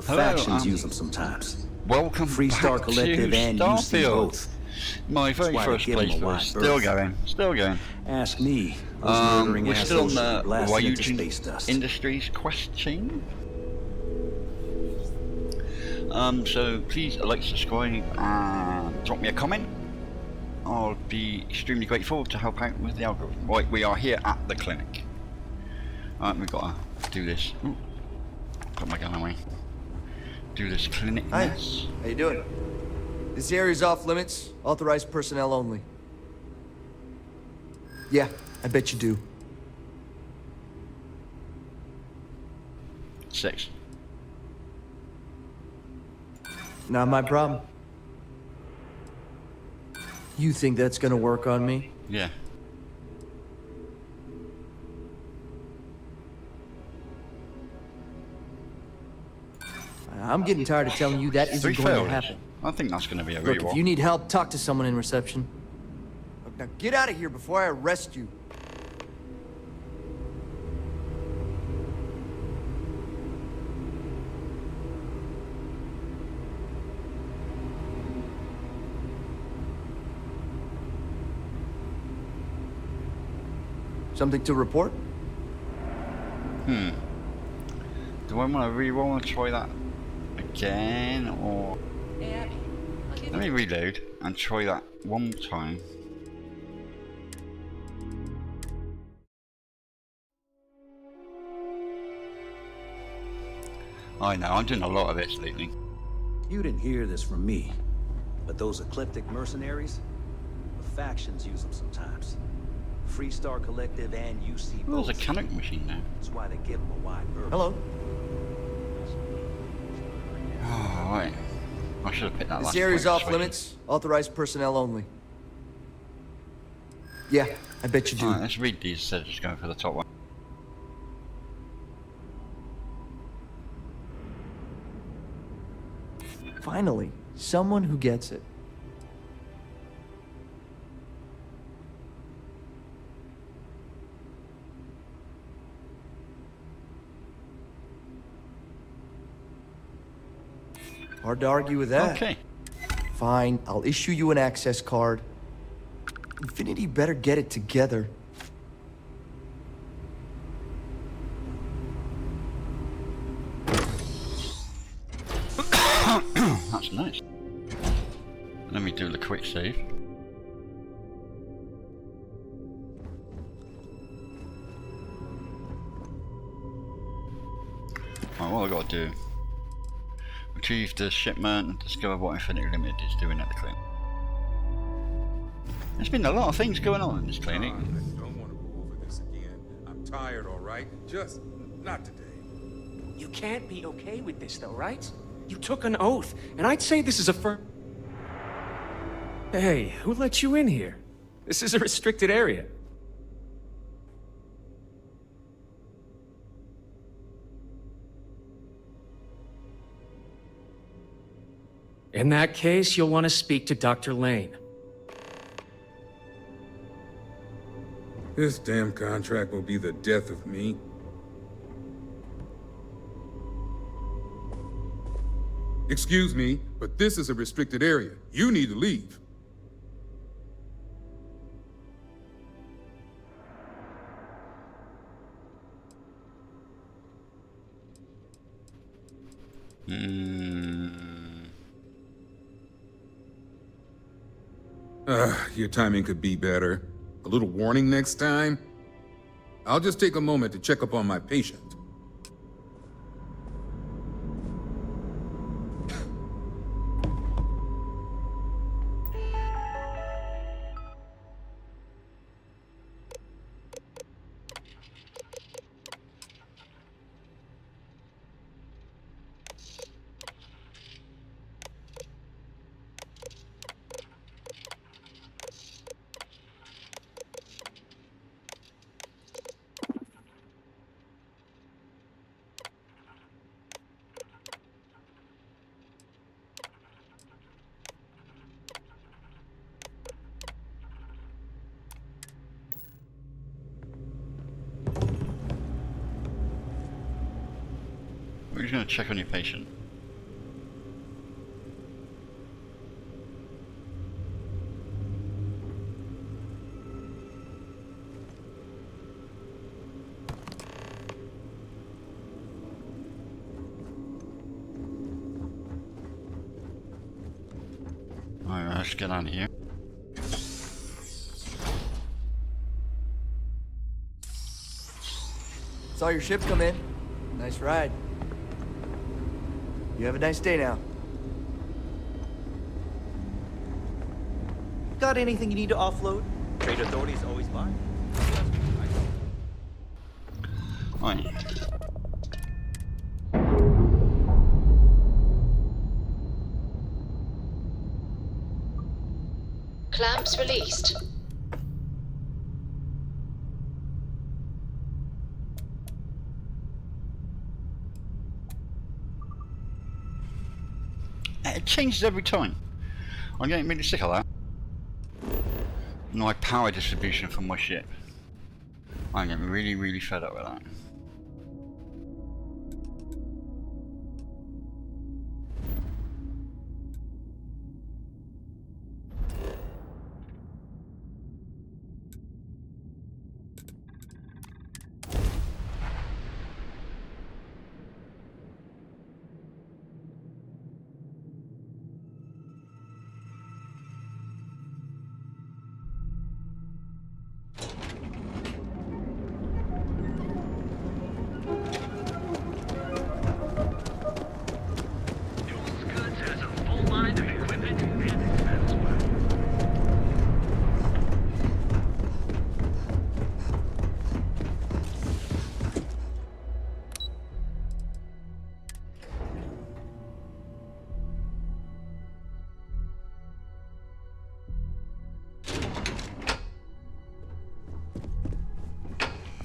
The Hello, factions use them sometimes. Welcome Freestar back Collective to and UC Starfield. both. My very why they first give 'em a playthrough. wide Still berth. going, still going. Ask me. Those murdering We're still on assholes should the be blasted into Ryujin space dust. Industries quest chain. So please like, subscribe, and drop me a comment. I'll be extremely grateful to help out with the algorithm. Right, we are here at the clinic. Alright, we've got to do this. Ooh, got my gun away. Do this clinic. Hi, Yes. how you doing? This area's off limits. Authorized personnel only. Yeah, I bet you do. 6. Not my problem. You think that's gonna work on me? Yeah. I'm getting tired of telling you that isn't 3 going to failures. happen. I think that's going to be a Look, reroll. if you need help, talk to someone in reception. Look, now get out of here before I arrest you. Something to report? Do I want to reroll and try that again, or let me reload and try that one more time. I know, I'm doing a lot of this lately. You didn't hear this from me, but those ecliptic mercenaries, the factions use them sometimes. Freestar Collective and UC Oh, both. there's a cannon machine now. That's why they give them a wide berth. Hello. Oh, right. I should have picked that This last area's point, off switch. limits. Authorized personnel only. Yeah, I bet you do. Alright, let's read these instead of just going for the top one. Finally, someone who gets it. Hard to argue with that. Okay. Fine, I'll issue you an access card. Infinity better get it together. That's nice. Let me do the quick save. Alright, what have I got to do? Retrieve the shipment and discover what Infinity Limited is doing at the clinic. There's been a lot of things going on in this clinic. I don't want to go over this again. I'm tired, all right? Just not today. You can't be okay with this, though, right? You took an oath, and I'd say this is a firm... Hey, who let you in here? This is a restricted area. In that case, you'll want to speak to Dr. Lane. This damn contract will be the death of me. Excuse me, but this is a restricted area. You need to leave. Your timing could be better. A little warning next time? I'll just take a moment to check up on my patient. We're just going to check on your patient. let's get out of here. Saw your ship come in. Nice ride. You have a nice day now. Got anything you need to offload? Trade authorities always buy. Right. Clamps released. It changes every time. I'm getting really sick of that. My power distribution from my ship. I'm getting really, really fed up with that.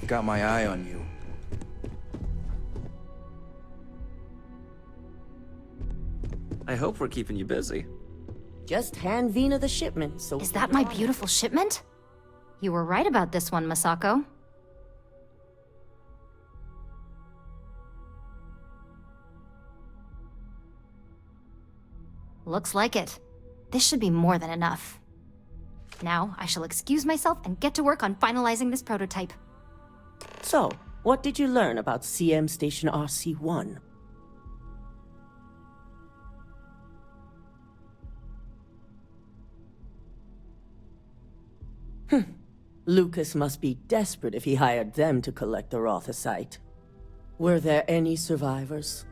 Got my eye on you. I hope we're keeping you busy. Just hand Vina the shipment, so... Is that my beautiful shipment? You were right about this one, Masako. Looks like it. This should be more than enough. Now, I shall excuse myself and get to work on finalizing this prototype. So, what did you learn about CM Station RC-1? Lucas must be desperate if he hired them to collect the Rothicite. Were there any survivors?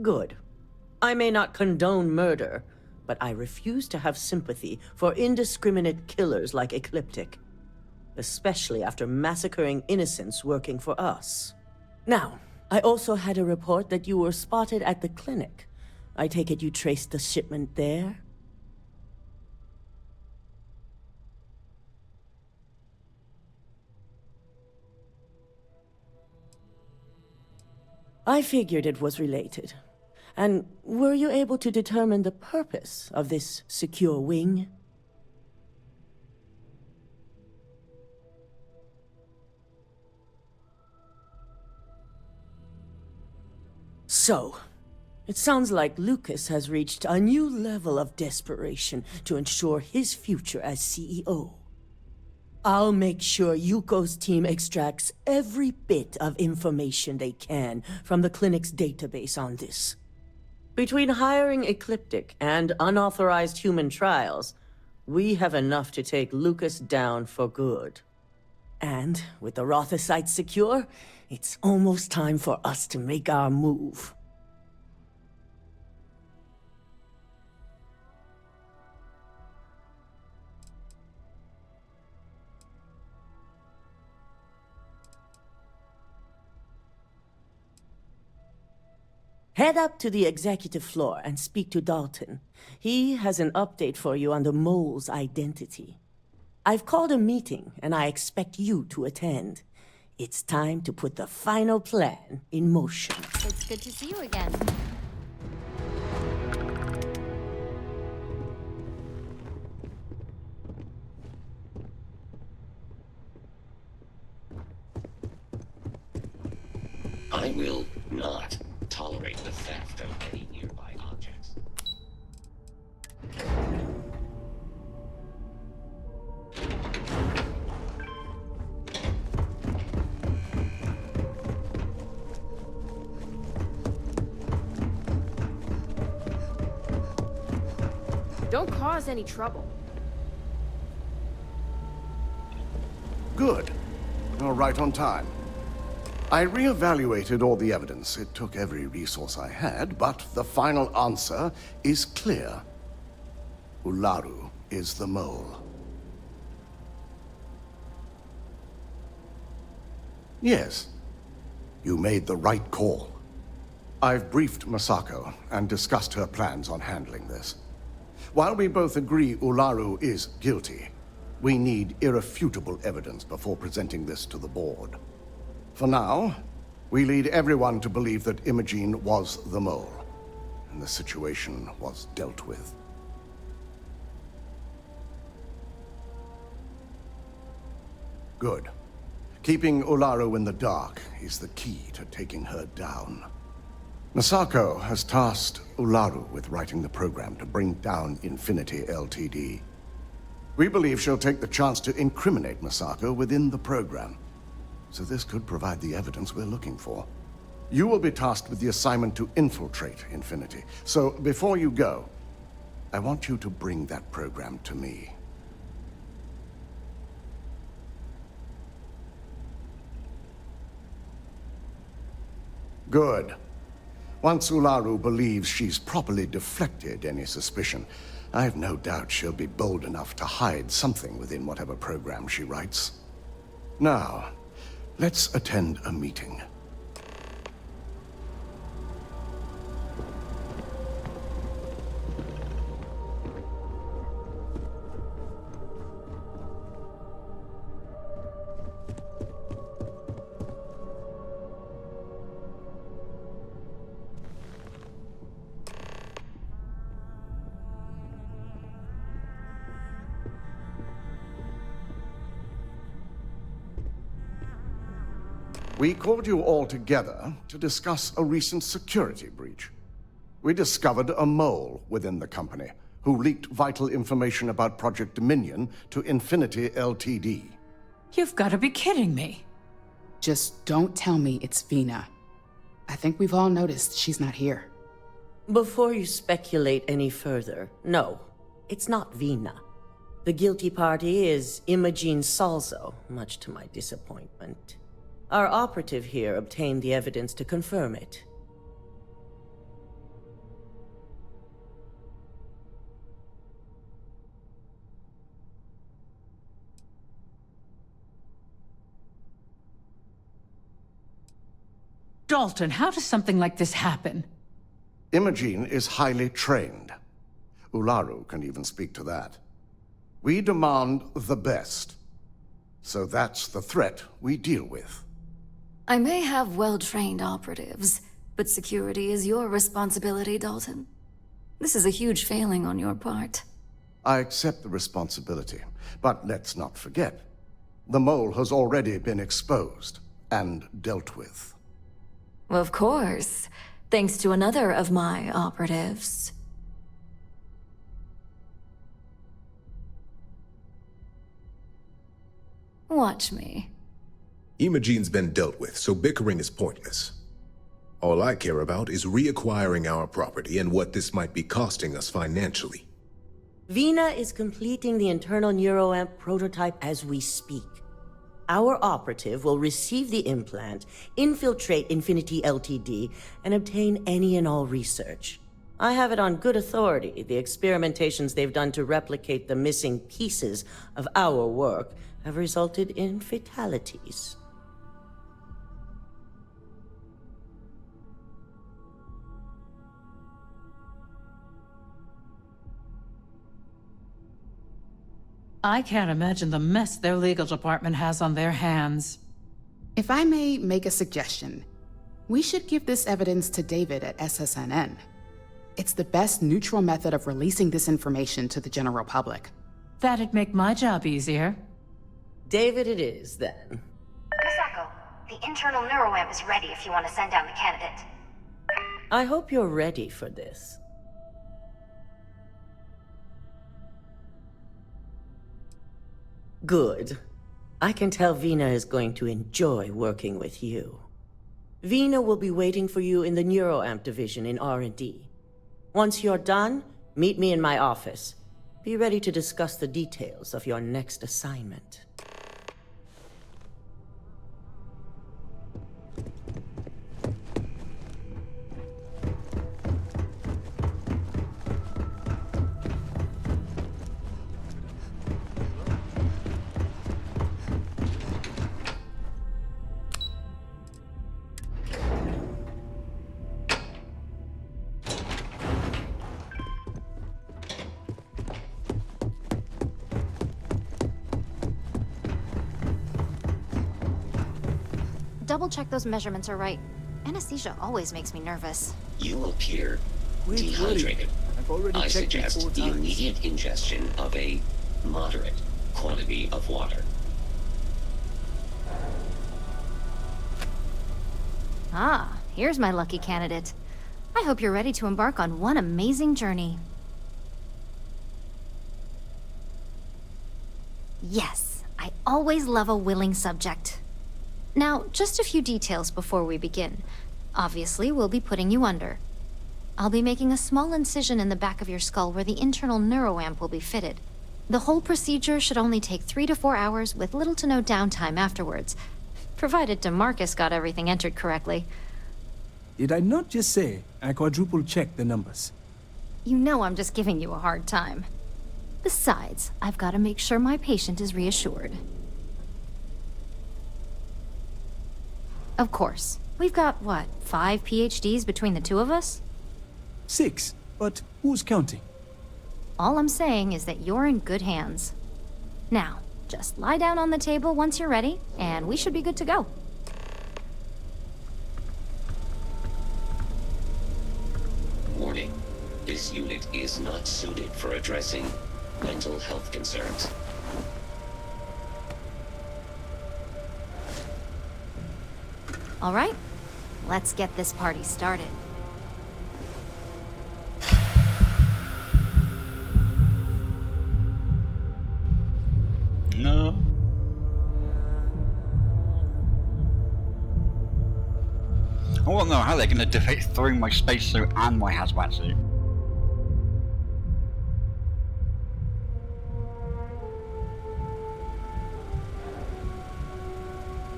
Good. I may not condone murder, but I refuse to have sympathy for indiscriminate killers like Ecliptic, especially after massacring innocents working for us. Now, I also had a report that you were spotted at the clinic. I take it you traced the shipment there? I figured it was related. And were you able to determine the purpose of this secure wing? So, it sounds like Lucas has reached a new level of desperation to ensure his future as CEO. I'll make sure Yuko's team extracts every bit of information they can from the clinic's database on this. Between hiring Ecliptic and unauthorized human trials, we have enough to take Lucas down for good. And with the Rothicite secure, it's almost time for us to make our move. Head up to the executive floor and speak to Dalton. He has an update for you on the mole's identity. I've called a meeting, and I expect you to attend. It's time to put the final plan in motion. It's good to see you again. I will not tolerate the theft of any nearby objects. Don't cause any trouble. Good. You're right on time. I reevaluated all the evidence. It took every resource I had, but the final answer is clear. Ularu is the mole. Yes, you made the right call. I've briefed Masako and discussed her plans on handling this. While we both agree Ularu is guilty, we need irrefutable evidence before presenting this to the board. For now, we lead everyone to believe that Imogene was the mole, and the situation was dealt with. Good. Keeping Ularu in the dark is the key to taking her down. Masako has tasked Ularu with writing the program to bring down Infinity Ltd. We believe she'll take the chance to incriminate Masako within the program, so this could provide the evidence we're looking for. You will be tasked with the assignment to infiltrate Infinity, so before you go, I want you to bring that program to me. Good. Once Ularu believes she's properly deflected any suspicion, I've no doubt she'll be bold enough to hide something within whatever program she writes. Now, let's attend a meeting. We called you all together to discuss a recent security breach. We discovered a mole within the company who leaked vital information about Project Dominion to Infinity Ltd. You've got to be kidding me. Just don't tell me it's Vina. I think we've all noticed she's not here. Before you speculate any further, no, it's not Vina. The guilty party is Imogene Salzo, much to my disappointment. Our operative here obtained the evidence to confirm it. Dalton, how does something like this happen? Imogene is highly trained. Ularu can even speak to that. We demand the best. So that's the threat we deal with. I may have well-trained operatives, but security is your responsibility, Dalton. This is a huge failing on your part. I accept the responsibility, but let's not forget, the mole has already been exposed and dealt with. Of course, thanks to another of my operatives. Watch me. Imogene's been dealt with, so bickering is pointless. All I care about is reacquiring our property and what this might be costing us financially. Vina is completing the internal neuroamp prototype as we speak. Our operative will receive the implant, infiltrate Infinity Ltd, and obtain any and all research. I have it on good authority. The experimentations they've done to replicate the missing pieces of our work have resulted in fatalities. I can't imagine the mess their legal department has on their hands. If I may make a suggestion, we should give this evidence to David at SSNN. It's the best neutral method of releasing this information to the general public. That'd make my job easier. David it is, then. Masako, the internal neuroamp is ready if you want to send down the candidate. I hope you're ready for this. Good. I can tell Vina is going to enjoy working with you. Vina will be waiting for you in the neuroamp division in R&D. Once you're done, meet me in my office. Be ready to discuss the details of your next assignment. Double check those measurements are right. Anesthesia always makes me nervous. You appear Quit dehydrated. I've already I checked it 4 suggest the times. immediate ingestion of a moderate quantity of water. Ah, here's my lucky candidate. I hope you're ready to embark on one amazing journey. Yes, I always love a willing subject. Now, just a few details before we begin. Obviously, we'll be putting you under. I'll be making a small incision in the back of your skull where the internal neuroamp will be fitted. The whole procedure should only take 3 to 4 hours with little to no downtime afterwards, provided DeMarcus got everything entered correctly. Did I not just say I quadruple-checked the numbers? You know I'm just giving you a hard time. Besides, I've got to make sure my patient is reassured. Of course. We've got, what, 5 PhDs between the two of us? 6, but who's counting? All I'm saying is that you're in good hands. Now, just lie down on the table once you're ready, and we should be good to go. Warning. This unit is not suited for addressing mental health concerns. All right, let's get this party started. No. I want to know how they're going to defeat through my spacesuit and my hazmat suit.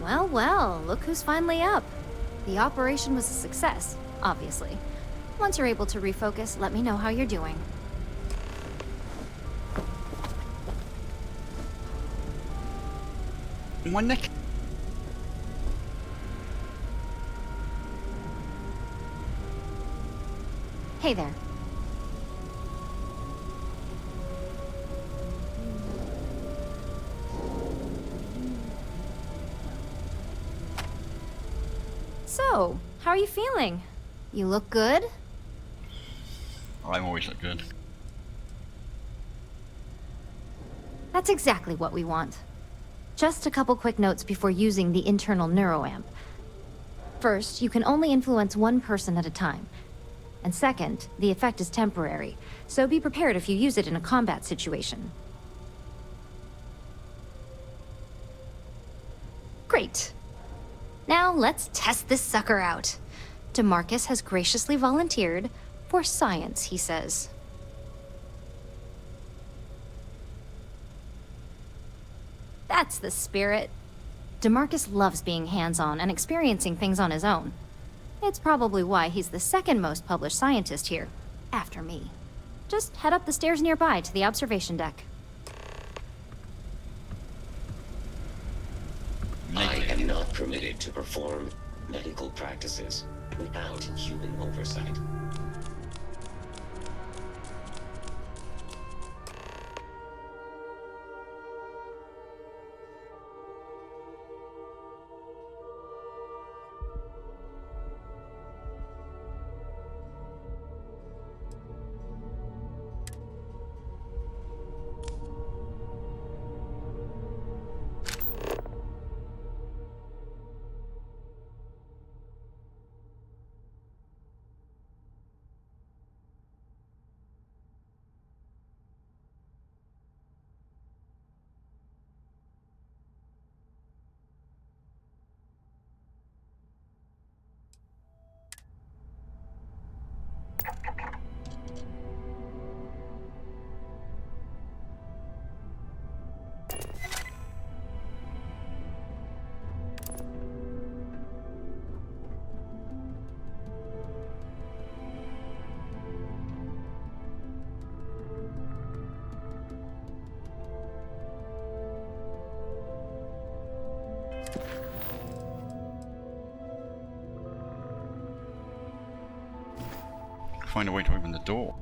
Well, well, look who's finally up. The operation was a success, obviously. Once you're able to refocus, let me know how you're doing. My neck. Hey there. So, how are you feeling? You look good? I'm always look good. That's exactly what we want. Just a couple quick notes before using the internal neuroamp. First, you can only influence one person at a time. And second, the effect is temporary, so be prepared if you use it in a combat situation. Great. Now let's test this sucker out. DeMarcus has graciously volunteered for science, he says. That's the spirit. DeMarcus loves being hands-on and experiencing things on his own. It's probably why he's the second most published scientist here, after me. Just head up the stairs nearby to the observation deck. I am not permitted to perform medical practices without human oversight. Find a way to open the door.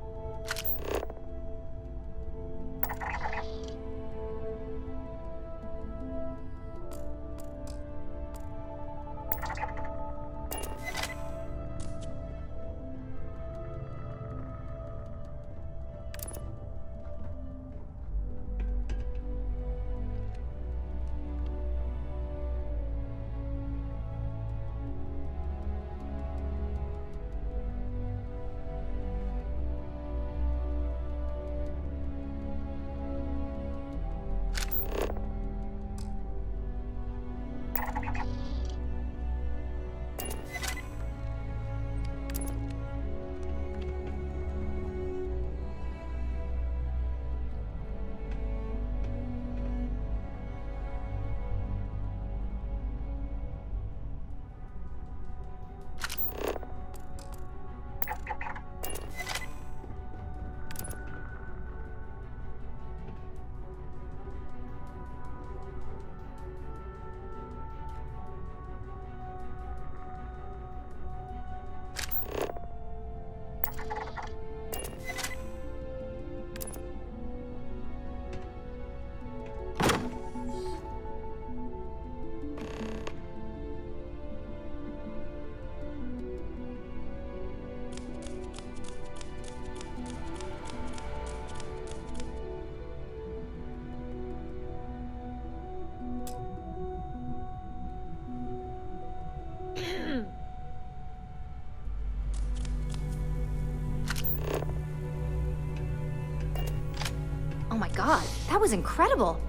Oh my god, that was incredible.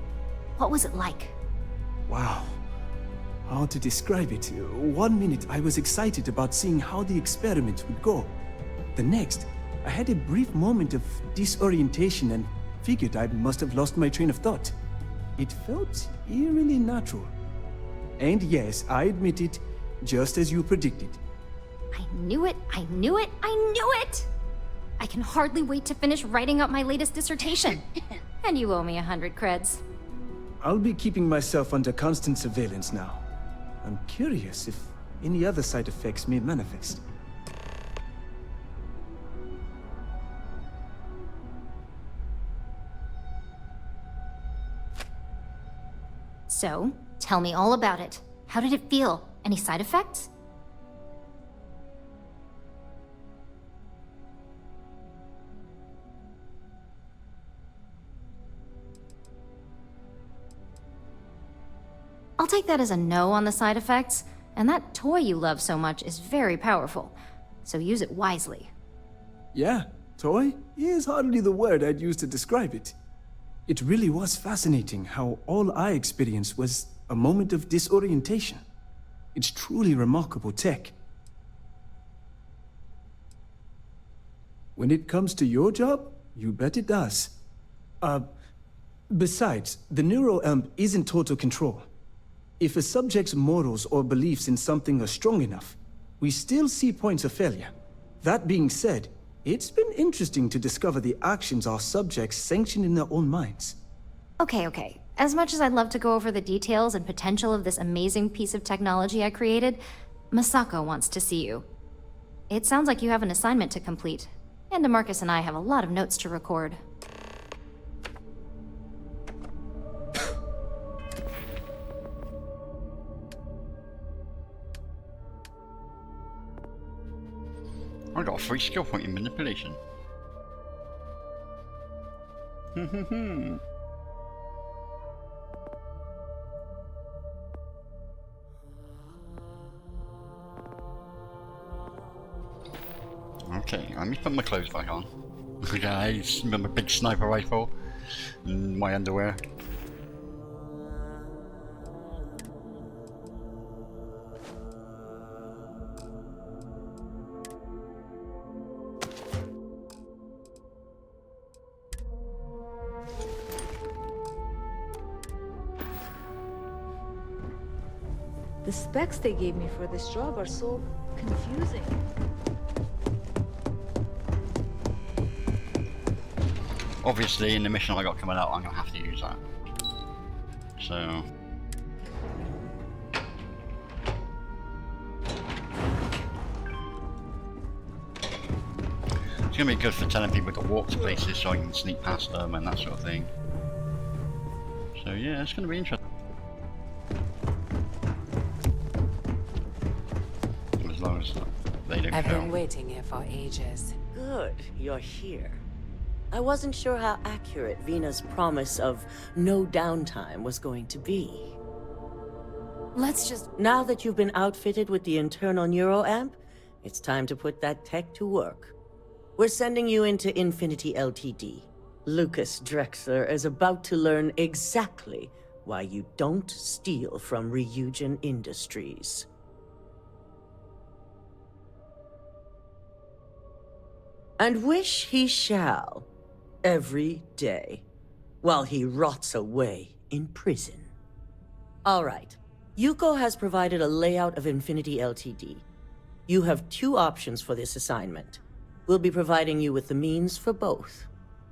What was it like? Wow. How to describe it? 1 minute I was excited about seeing how the experiment would go. The next, I had a brief moment of disorientation and figured I must have lost my train of thought. It felt eerily natural. And yes, I admit it, just as you predicted. I knew it, I knew it, I knew it! I can hardly wait to finish writing up my latest dissertation. And you owe me 100 creds. I'll be keeping myself under constant surveillance now. I'm curious if any other side effects may manifest. So, tell me all about it. How did it feel? Any side effects? I'll take that as a no on the side effects, and that toy you love so much is very powerful, so use it wisely. Yeah, toy is hardly the word I'd use to describe it. It really was fascinating how all I experienced was a moment of disorientation. It's truly remarkable tech. When it comes to your job, you bet it does. Besides, the neural amp is in total control. If a subject's morals or beliefs in something are strong enough, we still see points of failure. That being said, it's been interesting to discover the actions our subjects sanction in their own minds. Okay. As much as I'd love to go over the details and potential of this amazing piece of technology I created, Masako wants to see you. It sounds like you have an assignment to complete, and DeMarcus and I have a lot of notes to record. I got a free skill point in manipulation. Okay, let me put my clothes back on. Guys, remember big sniper rifle and my underwear. The specs they gave me for this job are so confusing. Obviously, in the mission I got coming out, I'm gonna have to use that. So, It's going to be good for telling people to walk to places so I can sneak past them and that sort of thing. So yeah, it's going to be interesting. As long as they don't I've kill. been waiting here for ages. Good, you're here. I wasn't sure how accurate Vina's promise of no downtime was going to be. Let's just... Now that you've been outfitted with the internal neuroamp, it's time to put that tech to work. We're sending you into Infinity Ltd. Lucas Drexler is about to learn exactly why you don't steal from Ryujin Industries. And wish he shall, every day, while he rots away in prison. All right, Yuko has provided a layout of Infinity Ltd. You have two options for this assignment. We'll be providing you with the means for both.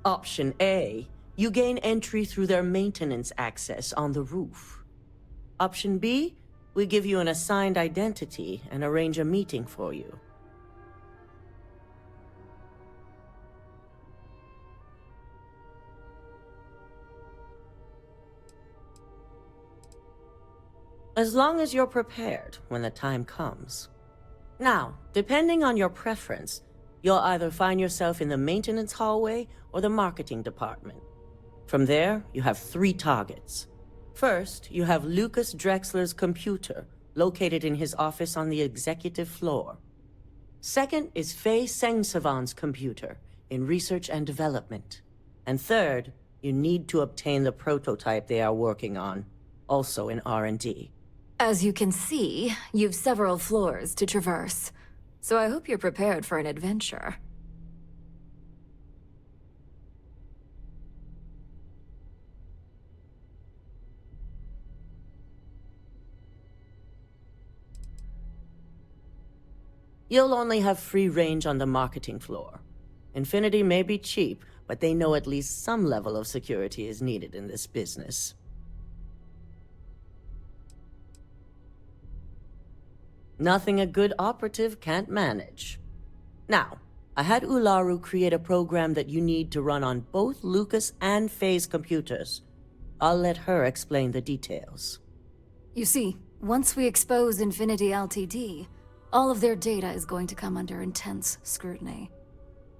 Option A, you gain entry through their maintenance access on the roof. Option B, we give you an assigned identity and arrange a meeting for you. As long as you're prepared when the time comes. Now, depending on your preference, you'll either find yourself in the maintenance hallway or the marketing department. From there, you have 3 targets. First, you have Lucas Drexler's computer, located in his office on the executive floor. Second is Faye Sengsavan's computer, in research and development. And third, you need to obtain the prototype they are working on, also in R&D. As you can see, you've several floors to traverse. So I hope you're prepared for an adventure. You'll only have free range on the marketing floor. Infinity may be cheap, but they know at least some level of security is needed in this business. Nothing a good operative can't manage. Now, I had Ularu create a program that you need to run on both Lucas and Faye's computers. I'll let her explain the details. You see, once we expose Infinity Ltd., all of their data is going to come under intense scrutiny.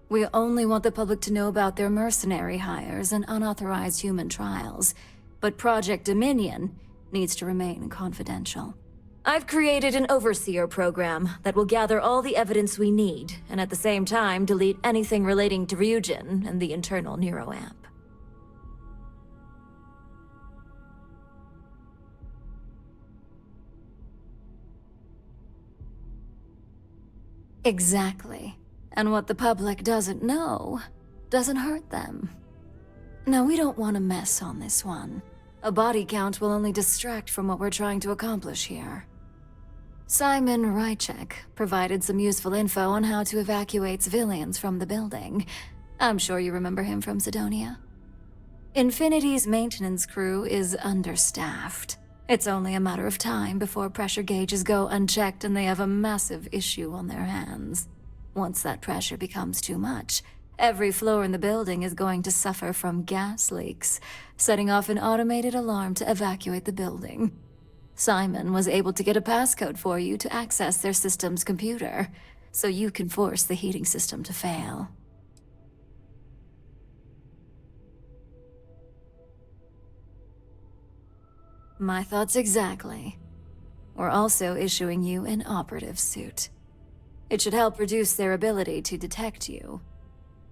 We only want the public to know about their mercenary hires and unauthorized human trials, but Project Dominion needs to remain confidential. I've created an overseer program that will gather all the evidence we need, and at the same time delete anything relating to Ryujin and the internal neuroamp. Exactly. And what the public doesn't know doesn't hurt them. Now, we don't want to mess on this one. A body count will only distract from what we're trying to accomplish here. Simon Ryujin provided some useful info on how to evacuate civilians from the building. I'm sure you remember him from Sidonia. Infinity's maintenance crew is understaffed. It's only a matter of time before pressure gauges go unchecked and they have a massive issue on their hands. Once that pressure becomes too much, every floor in the building is going to suffer from gas leaks, setting off an automated alarm to evacuate the building. Simon was able to get a passcode for you to access their system's computer, so you can force the heating system to fail. My thoughts exactly. We're also issuing you an operative suit. It should help reduce their ability to detect you.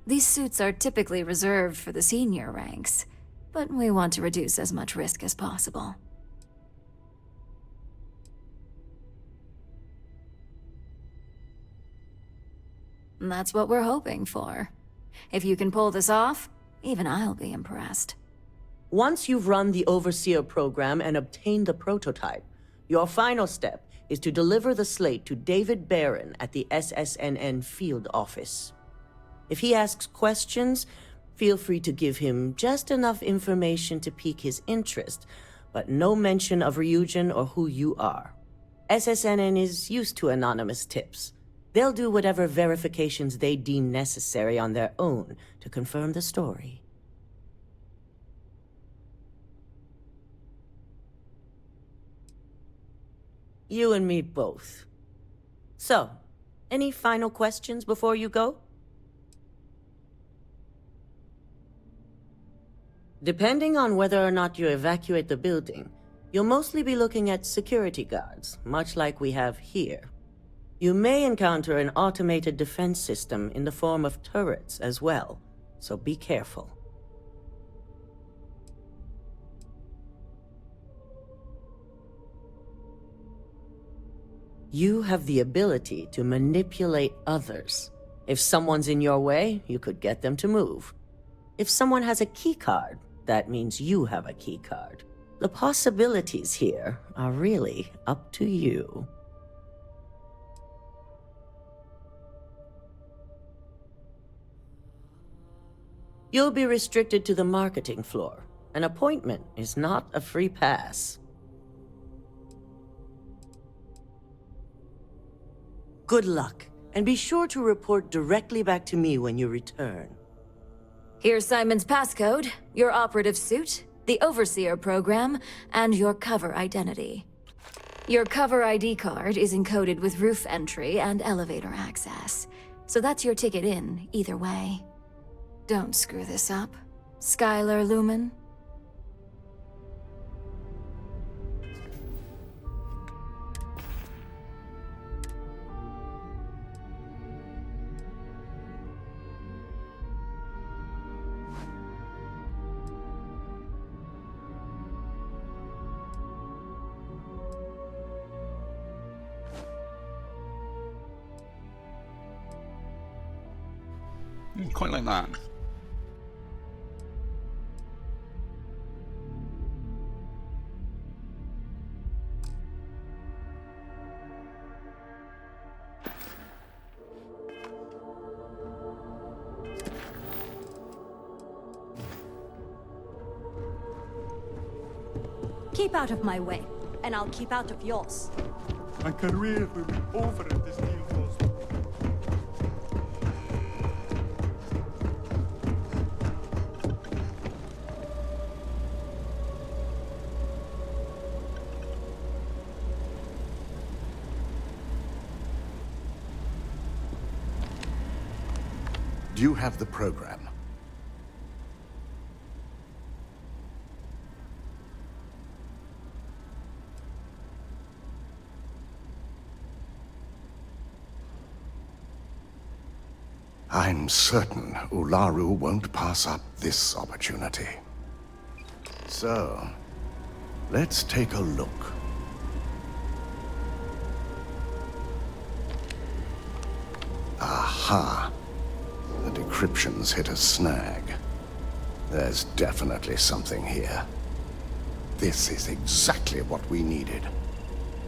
These suits are typically reserved for the senior ranks, but we want to reduce as much risk as possible. And that's what we're hoping for. If you can pull this off, even I'll be impressed. Once you've run the Overseer program and obtained the prototype, your final step is to deliver the slate to David Barron at the SSNN field office. If he asks questions, feel free to give him just enough information to pique his interest, but no mention of Ryujin or who you are. SSNN is used to anonymous tips. They'll do whatever verifications they deem necessary on their own to confirm the story. You and me both. So, any final questions before you go? Depending on whether or not you evacuate the building, you'll mostly be looking at security guards, much like we have here. You may encounter an automated defense system in the form of turrets as well, so be careful. You have the ability to manipulate others. If someone's in your way, you could get them to move. If someone has a keycard, that means you have a keycard. The possibilities here are really up to you. You'll be restricted to the marketing floor. An appointment is not a free pass. Good luck, and be sure to report directly back to me when you return. Here's Simon's passcode, your operative suit, the Overseer program, and your cover identity. Your cover ID card is encoded with roof entry and elevator access, so that's your ticket in, either way. Don't screw this up, Skylar Lumen. Quite like that. Keep out of my way, and I'll keep out of yours. My career will be over if this deal goes through. Do you have the program? I'm certain Ularu won't pass up this opportunity. So, let's take a look. Aha! The decryption's hit a snag. There's definitely something here. This is exactly what we needed.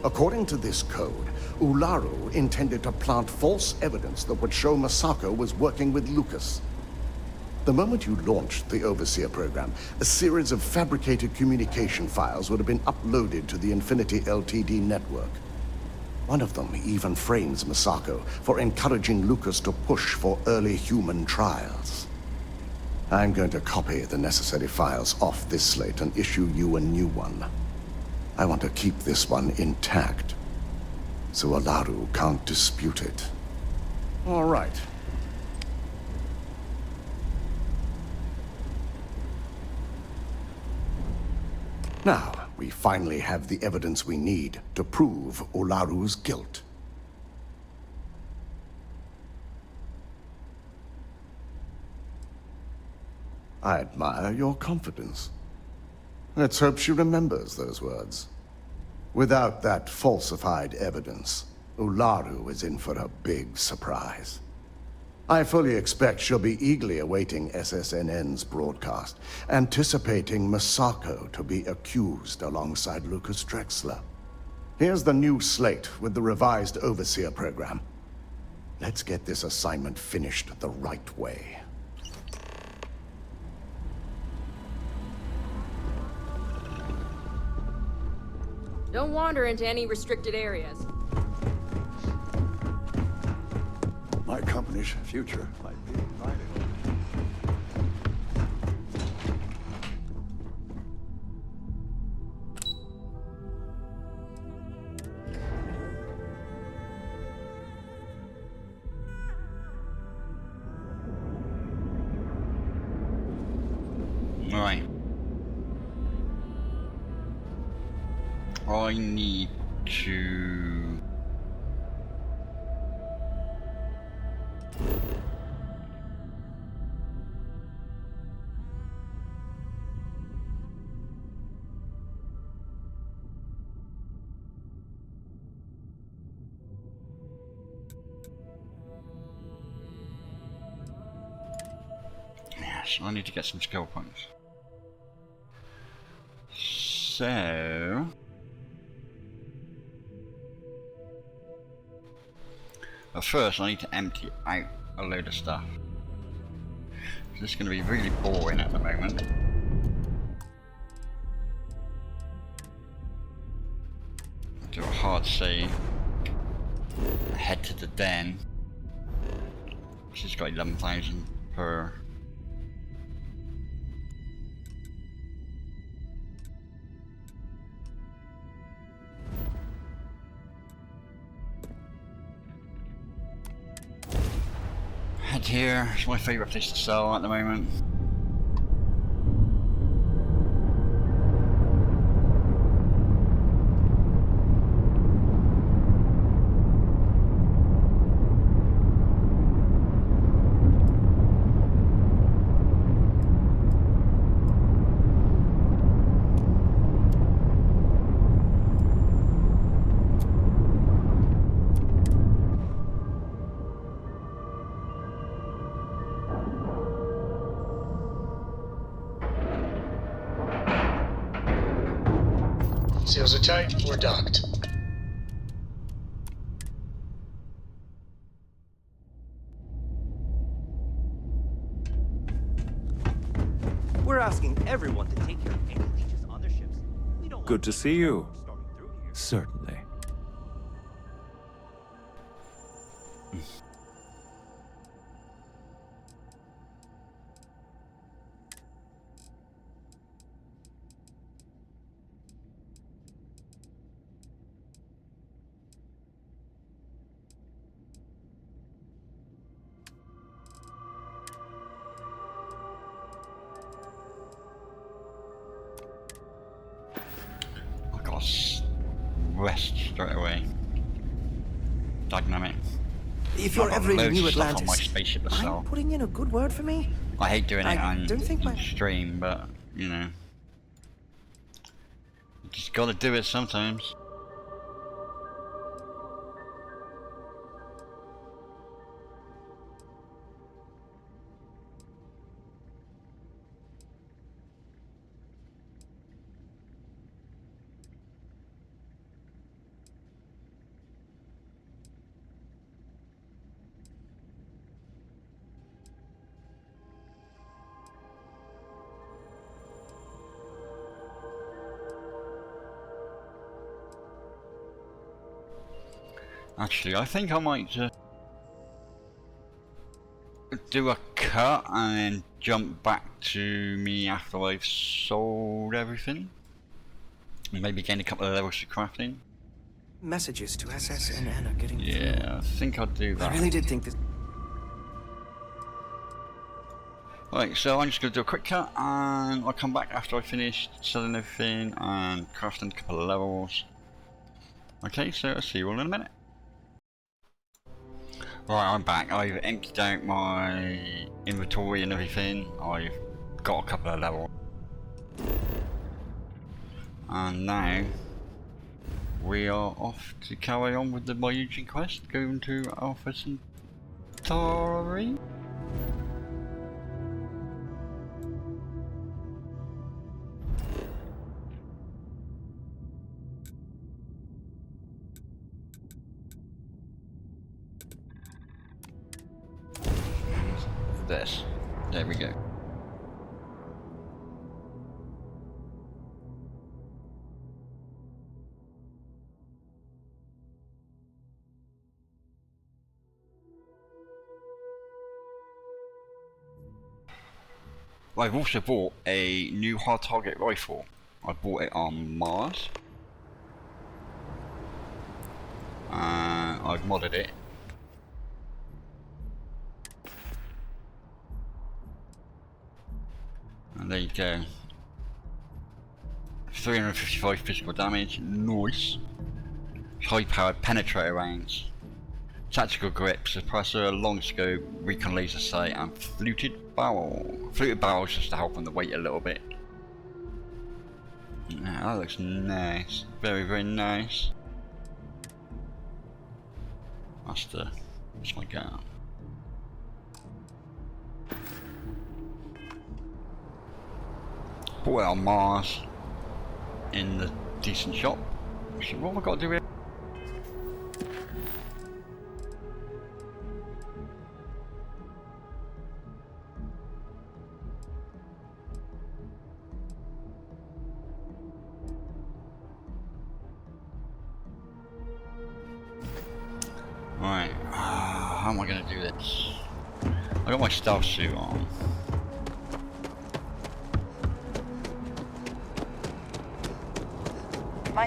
According to this code, Ularu intended to plant false evidence that would show Masako was working with Lucas. The moment you launched the Overseer program, a series of fabricated communication files would have been uploaded to the Infinity Ltd network. One of them even frames Masako for encouraging Lucas to push for early human trials. I'm going to copy the necessary files off this slate and issue you a new one. I want to keep this one intact, so Ularu can't dispute it. All right. Now, we finally have the evidence we need to prove Ularu's guilt. I admire your confidence. Let's hope she remembers those words. Without that falsified evidence, Ularu is in for a big surprise. I fully expect she'll be eagerly awaiting SSNN's broadcast, anticipating Masako to be accused alongside Lucas Drexler. Here's the new slate with the revised Overseer program. Let's get this assignment finished the right way. Don't wander into any restricted areas. My company's future might be ignited. Right. I need to... Yes, I need to get some skill points. So... But first I need to empty out a load of stuff. This is going to be really boring at the moment. Do a hard save. Head to the den. Which has got 11,000 per. Head here. It's my favourite place to sell at the moment. Seals are tight, we're docked. We're asking everyone to take care of any leeches on their ships. We don't Good to see you. storming through here. Certainly. I got rest straight away. Dynamic. If you're I've got ever in loads New of stuff on my Atlantis, spaceship to sell. mind putting in a good word for me? I hate doing it I on don't think my stream, but you know, you just gotta do it sometimes. Actually, I think I might do a cut and then jump back to me after I've sold everything. And maybe gain a couple of levels for crafting. messages to SSNN are getting Yeah, I think I'll do that. I really did think this. Right, so I'm just going to do a quick cut and I'll come back after I finish selling everything and crafting a couple of levels. Okay, so I'll see you all in a minute. Right, I'm back. I've emptied out my inventory and everything. I've got a couple of levels. And now we are off to carry on with the Ryujin Quest, going to Alpha Centauri. This. There we go. I've also bought a new hard target rifle. I bought it on Mars. I've modded it. And there you go. 355 physical damage, nice. High powered penetrator rounds. Tactical grip, suppressor, long scope, recon laser sight, and fluted barrel. Fluted barrel just to help on the weight a little bit. Yeah, that looks nice. Very, very nice. That's my gun. Bought it on Mars in the decent shop. So what have I got to do here? Right, how am I going to do this? I got my stealth suit on.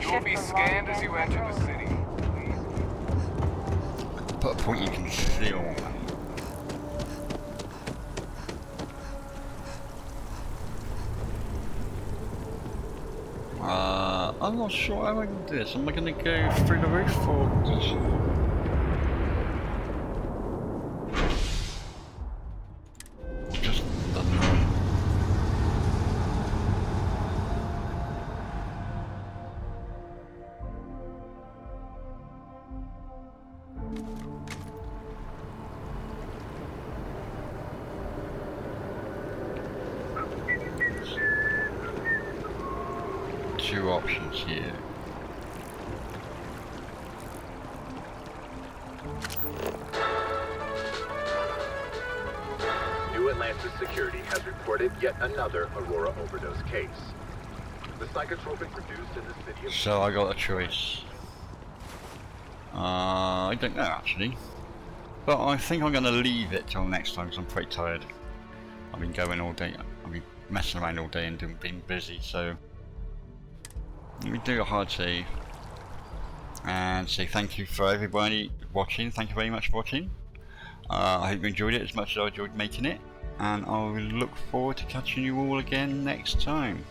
You'll be scanned as you enter the city. Put a point you can conceal. I'm not sure how I can do this. Am I going to go through the roof or just... Two options here. New Atlantis Security has reported yet another Aurora overdose case. The psychotropic produced in the city of... So I got a choice. I don't know actually. But I think I'm going to leave it till next time because I'm pretty tired. I've been going all day. I've been messing around all day and being busy, so... Let me do a hard save and say thank you for everybody watching. Thank you very much for watching. I hope you enjoyed it as much as I enjoyed making it, and I will look forward to catching you all again next time.